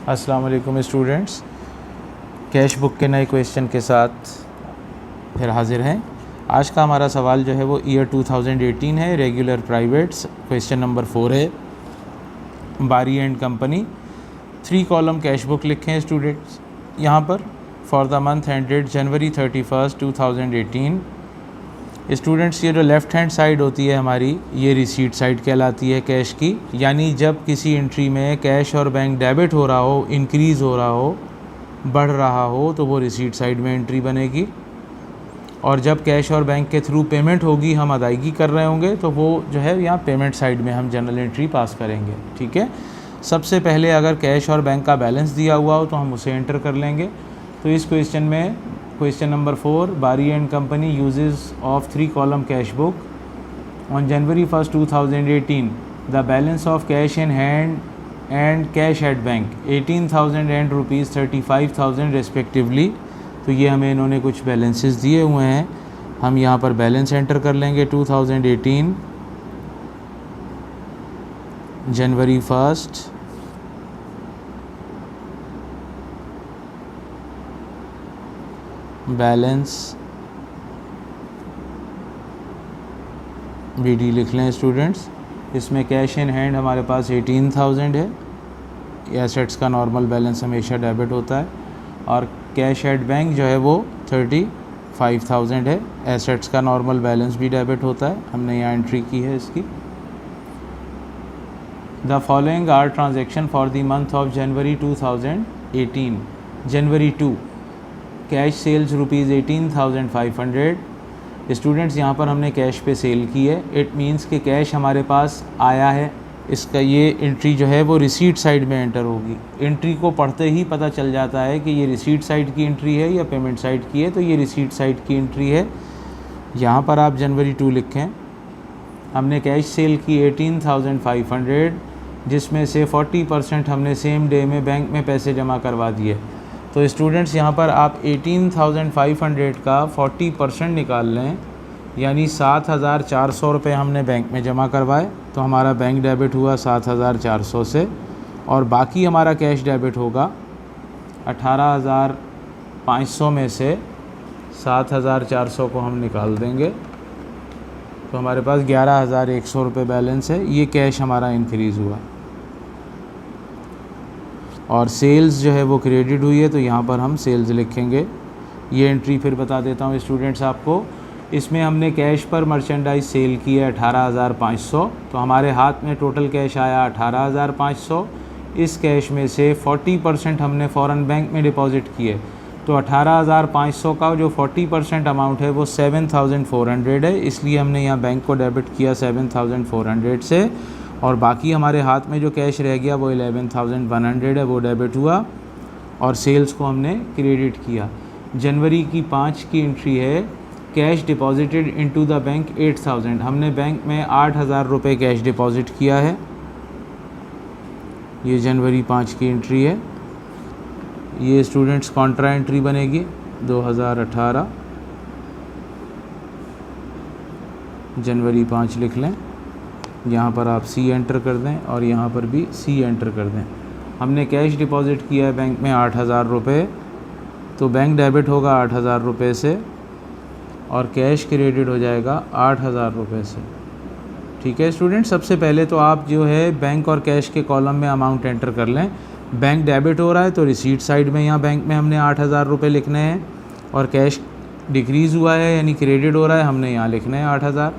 अस्सलाम वालेकुम students, cash book के नए क्वेश्चन के साथ फिर हाज़िर हैं। आज का हमारा सवाल जो है वो ईयर 2018 है, रेगुलर प्राइवेट्स, क्वेश्चन नंबर 4 है। बारी and company 3 column cash book लिखे हैं स्टूडेंट्स यहाँ पर for the month ended January 31, 2018। Students, ये जो लेफ़्ट हैंड साइड होती है हमारी, ये रिसीट साइड कहलाती है कैश की। यानी जब किसी एंट्री में कैश और बैंक डेबिट हो रहा हो, इंक्रीज़ हो रहा हो, बढ़ रहा हो, तो वो रिसीट साइड में एंट्री बनेगी। और जब कैश और बैंक के थ्रू पेमेंट होगी, हम अदायगी कर रहे होंगे, तो वो जो है यहाँ पेमेंट साइड में हम जनरल एंट्री पास करेंगे। ठीक है, सबसे पहले अगर कैश और बैंक का बैलेंस दिया हुआ हो तो हम उसे एंटर कर लेंगे। तो इस क्वेश्चन में क्वेश्चन नंबर 4, बारी and company uses of 3 column cash book on January 1, 2018। The balance of cash in hand and cash at bank 18,000 and rupees 35,000 respectively. तो ये हमें इन्होंने कुछ बैलेंसेस दिए हुए हैं, हम यहाँ पर बैलेंस एंटर कर लेंगे। 2018 जनवरी 1 बैलेंस BD लिख लें स्टूडेंट्स। इसमें कैश इन हैंड हमारे पास 18,000 है, एसेट्स का नॉर्मल बैलेंस हमेशा डेबिट होता है। और कैश एट बैंक जो है वो 35,000 है, एसेट्स का नॉर्मल बैलेंस भी डेबिट होता है, हमने यहाँ एंट्री की है इसकी। The following are transaction for the month of January 2018। January 2, cash sales rupees 18,500। Students, यहाँ पर हमने कैश पे सेल की है, इट मीन्स कि कैश हमारे पास आया है। इसका ये एंट्री जो है वो रिसीट साइड में एंटर होगी। एंट्री को पढ़ते ही पता चल जाता है कि ये रिसीट साइड की एंट्री है या पेमेंट साइड की है, तो ये रिसीट साइड की एंट्री है। यहाँ पर आप जनवरी 2 लिखें। हमने कैश सेल की 18,500, जिसमें से 40% हमने सेम डे में बैंक में पैसे जमा करवा दिए। तो स्टूडेंट्स, यहाँ पर आप 18,500 का 40% निकाल लें, यानी 7,400 रुपये हमने बैंक में जमा करवाए, तो हमारा बैंक डेबिट हुआ 7,400 से। और बाकी हमारा कैश डेबिट होगा 18,500 में से 7,400 को हम निकाल देंगे, तो हमारे पास 11,100 रुपये बैलेंस है। ये कैश हमारा इंक्रीज़ हुआ। और सेल्स जो है वो क्रेडिट हुई है, तो यहाँ पर हम सेल्स लिखेंगे। ये एंट्री फिर बता देता हूँ स्टूडेंट्स आपको। इसमें हमने कैश पर मर्चेंडाइज सेल की है 18,500, तो हमारे हाथ में टोटल कैश आया 18,500। इस कैश में से 40% हमने फ़ॉरेन बैंक में डिपॉज़िट किए, तो 18,500 का जो 40% अमाउंट है वो 7,400 है, इसलिए हमने यहाँ बैंक को डेबिट किया 7,400 से। और बाकी हमारे हाथ में जो कैश रह गया वो 11,100 है, वो डेबिट हुआ। और सेल्स को हमने क्रेडिट किया। जनवरी की 5 की एंट्री है, cash deposited into the bank 8,000। हमने बैंक में 8,000 रुपये कैश डिपॉजिट किया है। ये जनवरी 5 की एंट्री है। ये स्टूडेंट्स कॉन्ट्रा एंट्री बनेगी 2018 जनवरी 5 लिख लें। यहाँ पर आप C एंटर कर दें और यहाँ पर भी C एंटर कर दें। हमने कैश डिपॉजिट किया है बैंक में 8,000 रुपये, तो बैंक डेबिट होगा 8,000 रुपये से और कैश क्रेडिट हो जाएगा 8,000 रुपये से। ठीक है स्टूडेंट, सबसे पहले तो आप जो है बैंक और कैश के कॉलम में अमाउंट एंटर कर लें। बैंक डेबिट हो रहा है तो रिसीट साइड में यहाँ बैंक में हमने 8,000 रुपये लिखने हैं, और कैश डिक्रीज़ हुआ है यानी क्रेडिट हो रहा है, हमने यहाँ लिखने हैं 8,000।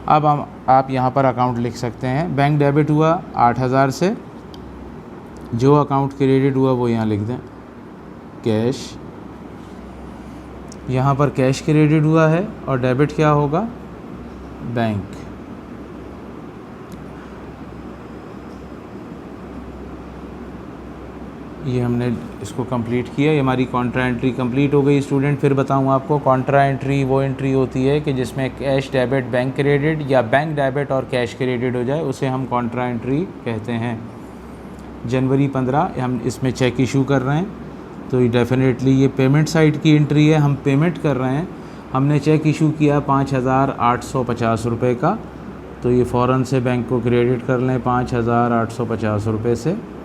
अब आप यहाँ पर अकाउंट लिख सकते हैं। बैंक डेबिट हुआ 8,000 से, जो अकाउंट क्रेडिट हुआ वो यहाँ लिख दें कैश। यहाँ पर कैश क्रेडिट हुआ है और डेबिट क्या होगा, बैंक। ये हमने इसको कंप्लीट किया। ये हमारी कॉन्ट्रा एंट्री कंप्लीट हो गई स्टूडेंट। फिर बताऊँ आपको, कॉन्ट्रा एंट्री वो एंट्री होती है कि जिसमें कैश डेबिट बैंक क्रेडिट या बैंक डेबिट और कैश क्रेडिट हो जाए, उसे हम कॉन्ट्रा एंट्री कहते हैं। जनवरी 15 हम इसमें चेक इशू कर रहे हैं, तो ये डेफिनेटली ये पेमेंट साइड की एंट्री है, हम पेमेंट कर रहे हैं। हमने चेक इशू किया 5,850 रुपये का, तो ये फ़ौरन से बैंक को क्रेडिट कर लें 5,850 रुपये से।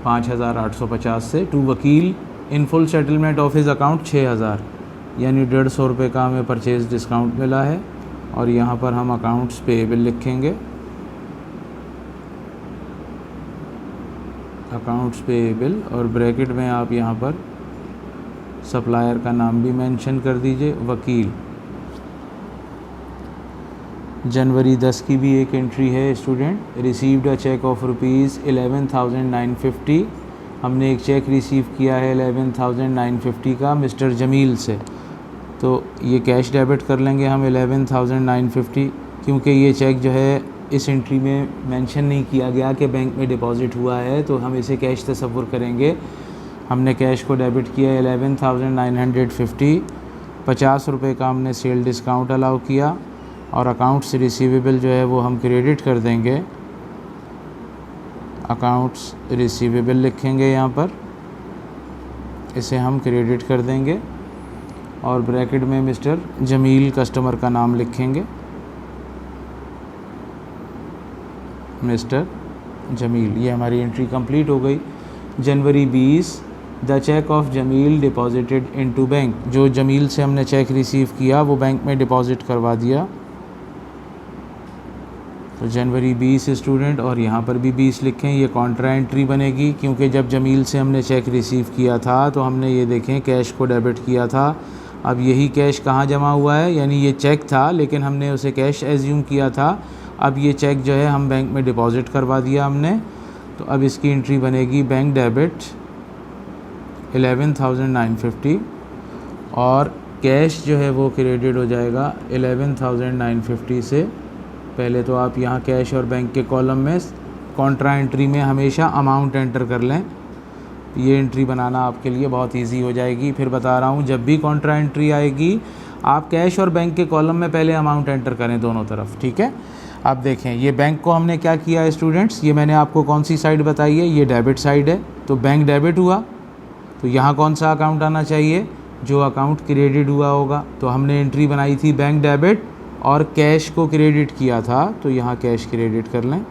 5,850 से, टू वकील in full settlement of his account 6,000, यानी 150 रुपये का हमें परचेज डिस्काउंट मिला है। और यहाँ पर हम अकाउंट्स पेएबल लिखेंगे, अकाउंट्स पेएबल, और ब्रैकेट में आप यहाँ पर सप्लायर का नाम भी मेंशन कर दीजिए, वकील। जनवरी 10 की भी एक एंट्री है student, received a cheque of ₹11,950। हमने एक चेक रिसीव किया है 11,950 का मिस्टर जमील से, तो ये कैश डेबिट कर लेंगे हम 11,950, क्योंकि ये चेक जो है इस एंट्री में मेंशन नहीं किया गया कि बैंक में डिपॉज़िट हुआ है, तो हम इसे कैश तस्वुर करेंगे। हमने कैश को डेबिट किया 11,950, 50 रुपये का हमने सेल डिस्काउंट अलाउ किया, और अकाउंट्स रिसीवेबल जो है वो हम क्रेडिट कर देंगे, अकाउंट्स रिसीवेबल लिखेंगे यहाँ पर, इसे हम क्रेडिट कर देंगे, और ब्रैकेट में मिस्टर जमील कस्टमर का नाम लिखेंगे, मिस्टर जमील। ये हमारी एंट्री कंप्लीट हो गई। January 20, the cheque of Jamil deposited into bank, जो जमील से हमने चेक रिसीव किया वो बैंक में डिपॉजिट करवा दिया, तो जनवरी 20 स्टूडेंट, और यहाँ पर भी 20 लिखें। ये कॉन्ट्रा एंट्री बनेगी, क्योंकि जब जमील से हमने चेक रिसीव किया था तो हमने ये देखें कैश को डेबिट किया था। अब यही कैश कहाँ जमा हुआ है, यानी ये चेक था लेकिन हमने उसे कैश एज्यूम किया था, अब ये चेक जो है हम बैंक में डिपॉजिट करवा दिया हमने, तो अब इसकी एंट्री बनेगी बैंक डेबिट 11,950, और कैश जो है वो क्रेडिट हो जाएगा 11,950 से। पहले तो आप यहाँ कैश और बैंक के कॉलम में कॉन्ट्रा एंट्री में हमेशा अमाउंट एंटर कर लें, ये एंट्री बनाना आपके लिए बहुत इजी हो जाएगी। फिर बता रहा हूँ, जब भी कॉन्ट्रा एंट्री आएगी आप कैश और बैंक के कॉलम में पहले अमाउंट एंटर करें दोनों तरफ, ठीक है। अब देखें ये बैंक को हमने क्या किया है स्टूडेंट्स, ये मैंने आपको कौन सी साइड बताई है, ये डेबिट साइड है, तो बैंक डेबिट हुआ, तो यहाँ कौन सा अकाउंट आना चाहिए, जो अकाउंट क्रेडिट हुआ होगा। तो हमने एंट्री बनाई थी बैंक डेबिट और कैश को क्रेडिट किया था, तो यहाँ कैश क्रेडिट कर लें।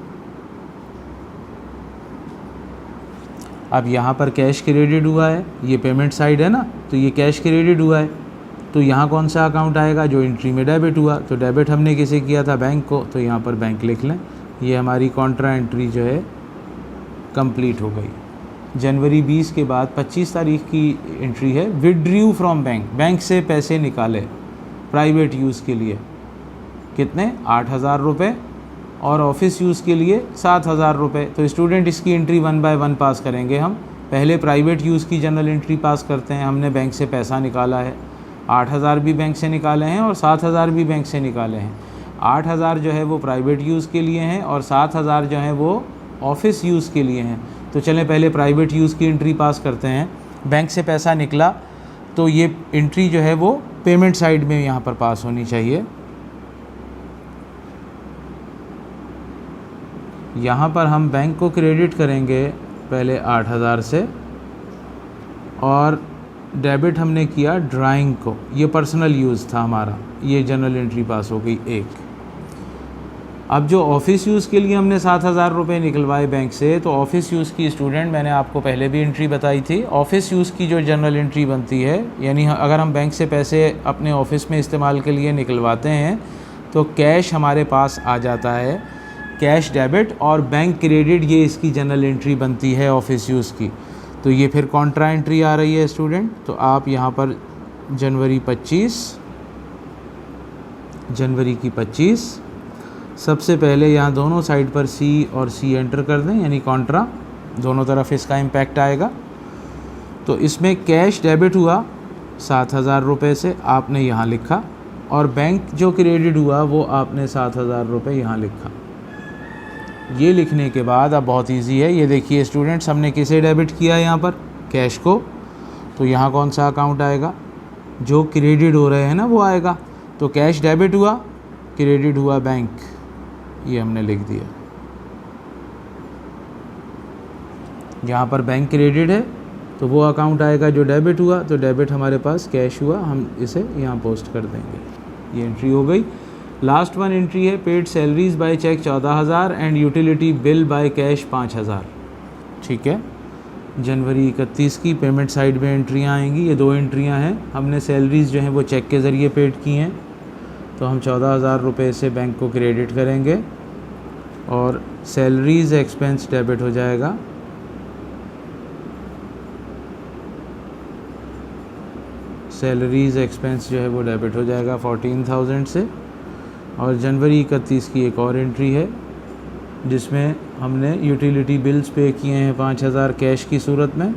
अब यहाँ पर कैश क्रेडिट हुआ है, ये पेमेंट साइड है ना, तो ये कैश क्रेडिट हुआ है, तो यहाँ कौन सा अकाउंट आएगा, जो एंट्री में डेबिट हुआ, तो डेबिट हमने किसे किया था, बैंक को, तो यहाँ पर बैंक लिख लें। ये हमारी कॉन्ट्रा एंट्री जो है कंप्लीट हो गई। जनवरी 20 के बाद 25 तारीख की एंट्री है, विड्रू फ्रॉम बैंक, बैंक से पैसे निकाले प्राइवेट यूज़ के लिए, कितने, 8,000 रुपये, और ऑफिस यूज़ के लिए 7,000 रुपये। तो स्टूडेंट इसकी एंट्री 1 बाय 1 पास करेंगे हम। पहले प्राइवेट यूज़ की जनरल एंट्री पास करते हैं, हमने बैंक से पैसा निकाला है, 8,000 भी बैंक से निकाले हैं और 7,000 भी बैंक से निकाले हैं। 8,000 जो है वो प्राइवेट यूज़ के लिए हैं और 7,000 जो है वो ऑफिस यूज़ के लिए हैं। तो चलें पहले प्राइवेट यूज़ की एंट्री पास करते हैं। बैंक से पैसा निकला तो ये एंट्री जो है वो पेमेंट साइड में यहाँ पर पास होनी चाहिए। यहाँ पर हम बैंक को क्रेडिट करेंगे पहले 8,000 से, और डेबिट हमने किया ड्राइंग को, ये पर्सनल यूज़ था हमारा, ये जनरल एंट्री पास हो गई एक। अब जो ऑफिस यूज़ के लिए हमने 7,000 रुपये निकलवाए बैंक से, तो ऑफिस यूज़ की स्टूडेंट मैंने आपको पहले भी एंट्री बताई थी, ऑफिस यूज़ की जो जनरल एंट्री बनती है, यानी अगर हम बैंक से पैसे अपने ऑफिस में इस्तेमाल के लिए निकलवाते हैं तो कैश हमारे पास आ जाता है, कैश डेबिट और बैंक क्रेडिट, ये इसकी जनरल एंट्री बनती है ऑफिस यूज़ की। तो ये फिर कॉन्ट्रा एंट्री आ रही है स्टूडेंट, तो आप यहाँ पर जनवरी की 25 सबसे पहले यहाँ दोनों साइड पर सी और सी एंटर कर दें, यानी कॉन्ट्रा, दोनों तरफ इसका इम्पैक्ट आएगा। तो इसमें कैश डेबिट हुआ 7,000 रुपये से, आपने यहाँ लिखा, और बैंक जो क्रेडिट हुआ वो आपने 7,000 रुपये यहाँ लिखा। ये लिखने के बाद अब बहुत इजी है, ये देखिए स्टूडेंट्स, हमने किसे डेबिट किया है यहाँ पर, कैश को, तो यहाँ कौन सा अकाउंट आएगा, जो क्रेडिट हो रहे हैं ना वो आएगा। तो कैश डेबिट हुआ, क्रेडिट हुआ बैंक, ये हमने लिख दिया। यहाँ पर बैंक क्रेडिट है तो वो अकाउंट आएगा जो डेबिट हुआ, तो डेबिट हमारे पास कैश हुआ, हम इसे यहाँ पोस्ट कर देंगे। ये एंट्री हो गई। लास्ट वन एंट्री है, paid salaries by cheque 14,000 and utility bill by cash 5,000, ठीक है। जनवरी 31 की पेमेंट साइड में एंट्रियाँ आएंगी। ये 2 एंट्रियाँ हैं। हमने सैलरीज़ जो हैं वो चेक के ज़रिए पेड की हैं, तो हम 14,000 रुपये से बैंक को क्रेडिट करेंगे और सैलरीज़ एक्सपेंस डेबिट हो जाएगा। सैलरीज़ एक्सपेंस जो है वो डेबिट हो जाएगा 14,000 से। और जनवरी 31 की एक और एंट्री है जिसमें हमने यूटिलिटी बिल्स पे किए हैं 5,000 कैश की सूरत में,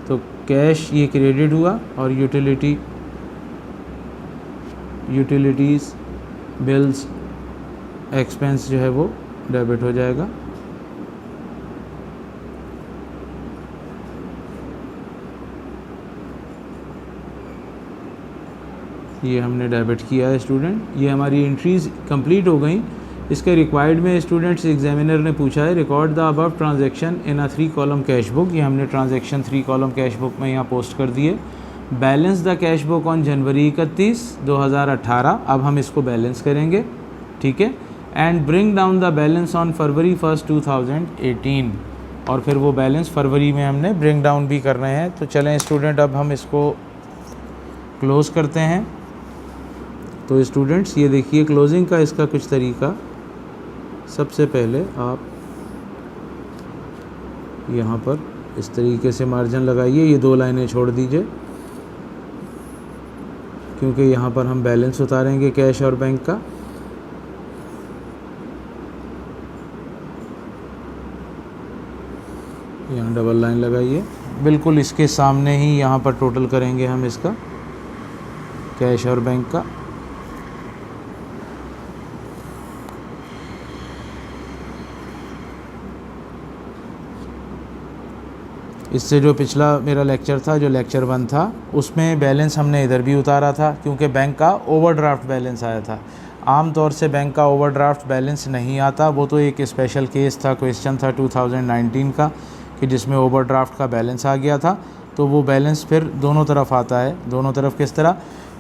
तो कैश ये क्रेडिट हुआ और यूटिलिटीज़ बिल्स एक्सपेंस जो है वो डेबिट हो जाएगा। ये हमने डेबिट किया है स्टूडेंट। ये हमारी एंट्रीज़ कंप्लीट हो गई। इसके रिक्वायर्ड में स्टूडेंट्स एग्जामिनर ने पूछा है record the above transaction in a 3 column cash book. ये हमने ट्रांजैक्शन 3 कॉलम कैश बुक में यहाँ पोस्ट कर दिए। Balance the cash book on January 31, 2018। अब हम इसको बैलेंस करेंगे, ठीक है। And bring down the balance on फरवरी 1, 2018। और फिर वो बैलेंस फरवरी में हमने ब्रिंग डाउन भी कर रहे हैं। तो चलें स्टूडेंट, अब हम इसको क्लोज़ करते हैं। तो स्टूडेंट्स ये देखिए क्लोजिंग का इसका कुछ तरीका। सबसे पहले आप यहाँ पर इस तरीके से मार्जिन लगाइए, ये 2 लाइनें छोड़ दीजिए क्योंकि यहाँ पर हम बैलेंस उतारेंगे कैश और बैंक का। यहाँ डबल लाइन लगाइए, बिल्कुल इसके सामने ही यहाँ पर टोटल करेंगे हम इसका कैश और बैंक का। इससे जो पिछला मेरा लेक्चर था, जो लेक्चर 1 था, उसमें बैलेंस हमने इधर भी उतारा था क्योंकि बैंक का ओवरड्राफ्ट बैलेंस आया था। आम तौर से बैंक का ओवरड्राफ्ट बैलेंस नहीं आता, वो तो एक स्पेशल केस था, क्वेश्चन था 2019 का कि जिसमें ओवरड्राफ्ट का बैलेंस आ गया था। तो वो बैलेंस फिर दोनों तरफ आता है। दोनों तरफ किस तरह?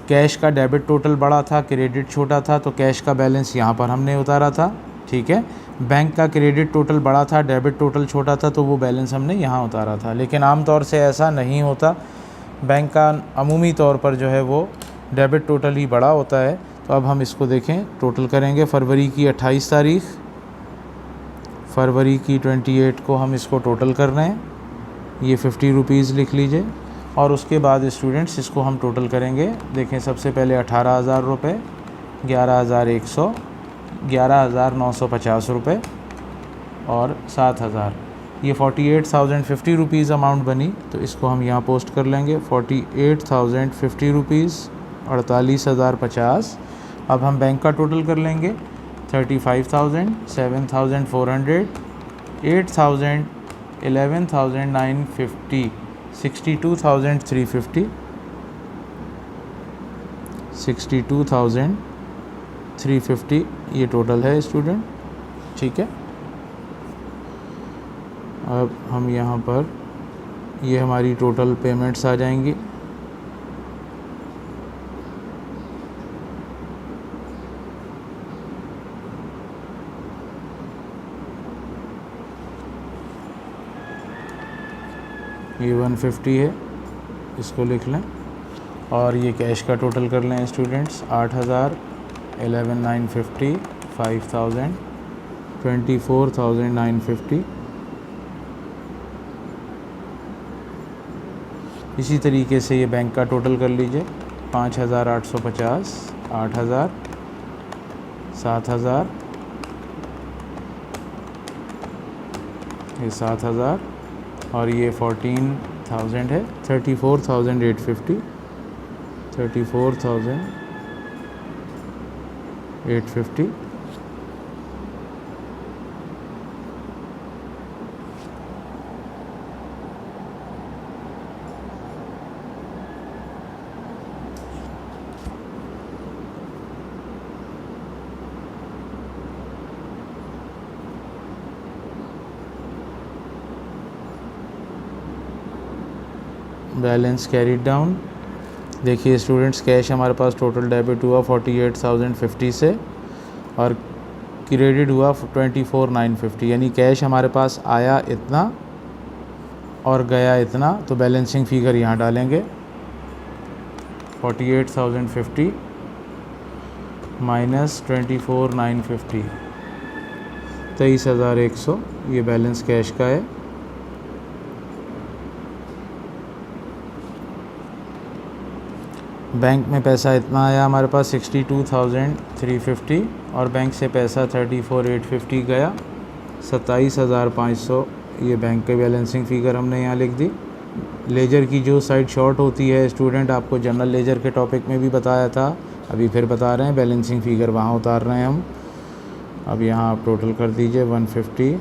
कैश का डेबिट टोटल बड़ा था, क्रेडिट छोटा था, तो कैश का बैलेंस यहाँ पर हमने उतारा था, ठीक है। बैंक का क्रेडिट टोटल बड़ा था, डेबिट टोटल छोटा था, तो वो बैलेंस हमने यहाँ उतारा था। लेकिन आम तौर से ऐसा नहीं होता। बैंक का अमूमी तौर पर जो है वो डेबिट टोटल ही बड़ा होता है। तो अब हम इसको देखें, टोटल करेंगे। फरवरी की 28 तारीख, फरवरी की 28 को हम इसको टोटल कर रहे हैं। ये 50 रुपीज़ लिख लीजिए। और उसके बाद स्टूडेंट्स इसको हम टोटल करेंगे। देखें, सबसे पहले 18,000 रुपये, 11,100, 11,950 रुपये और 7,000। ये 48,050 रुपीज़ अमाउंट बनी। तो इसको हम यहाँ पोस्ट कर लेंगे। 48,050 रुपीज़, 48,050। अब हम बैंक का टोटल कर लेंगे। 35,000, 7,400, 8,000, 11,950, 62,350, 62,350 ये टोटल है स्टूडेंट, ठीक है। अब हम यहाँ पर ये हमारी टोटल पेमेंट्स आ जाएंगी। ये 150 है, इसको लिख लें। और ये कैश का टोटल कर लें स्टूडेंट्स। 8,000, 11,950, 5,000, 24,950। इसी तरीके से ये बैंक का टोटल कर लीजिए। 5,850, 8,000, 7,000, ये 7,000 और ये 14,000 है। 34,850, 34,850। Balance carried down. देखिए स्टूडेंट्स, कैश हमारे पास टोटल डेबिट हुआ 48,050 से और क्रेडिट हुआ 24,950, यानी कैश हमारे पास आया इतना और गया इतना, तो बैलेंसिंग फ़िगर यहाँ डालेंगे 48,050 माइनस 24,950, 23,100 ये बैलेंस कैश का है। बैंक में पैसा इतना आया हमारे पास 62,350 और बैंक से पैसा 34,850 गया, 27,500 ये बैंक के बैलेंसिंग फ़िगर हमने यहाँ लिख दी। लेजर की जो साइड शॉर्ट होती है स्टूडेंट, आपको जनरल लेजर के टॉपिक में भी बताया था, अभी फिर बता रहे हैं, बैलेंसिंग फ़िगर वहाँ उतार रहे हैं हम। अब यहाँ आप टोटल कर दीजिए 150,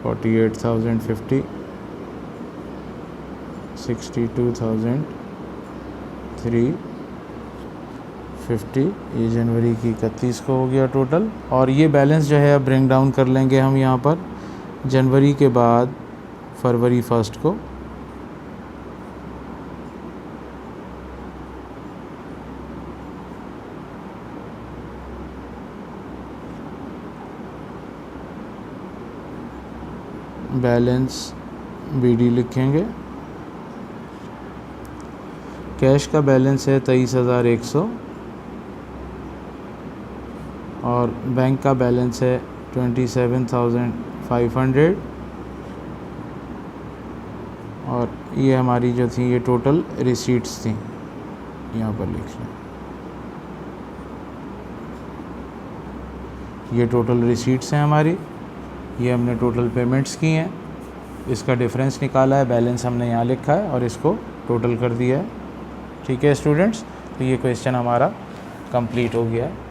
48,050, 62,350, ये जनवरी की 31 को हो गया टोटल। और ये बैलेंस जो है अब ब्रिंग डाउन कर लेंगे हम यहाँ पर जनवरी के बाद फरवरी 1 को। बैलेंस बीडी लिखेंगे। कैश का बैलेंस है 23,100 और बैंक का बैलेंस है 27,500 और ये हमारी जो थी ये टोटल रिसीट्स थी, यहाँ पर लिख लें। ये टोटल रिसीट्स हैं हमारी, ये हमने टोटल पेमेंट्स की हैं, इसका डिफरेंस निकाला है, बैलेंस हमने यहाँ लिखा है और इसको टोटल कर दिया है। ठीक है स्टूडेंट्स, तो ये क्वेश्चन हमारा कंप्लीट हो गया है।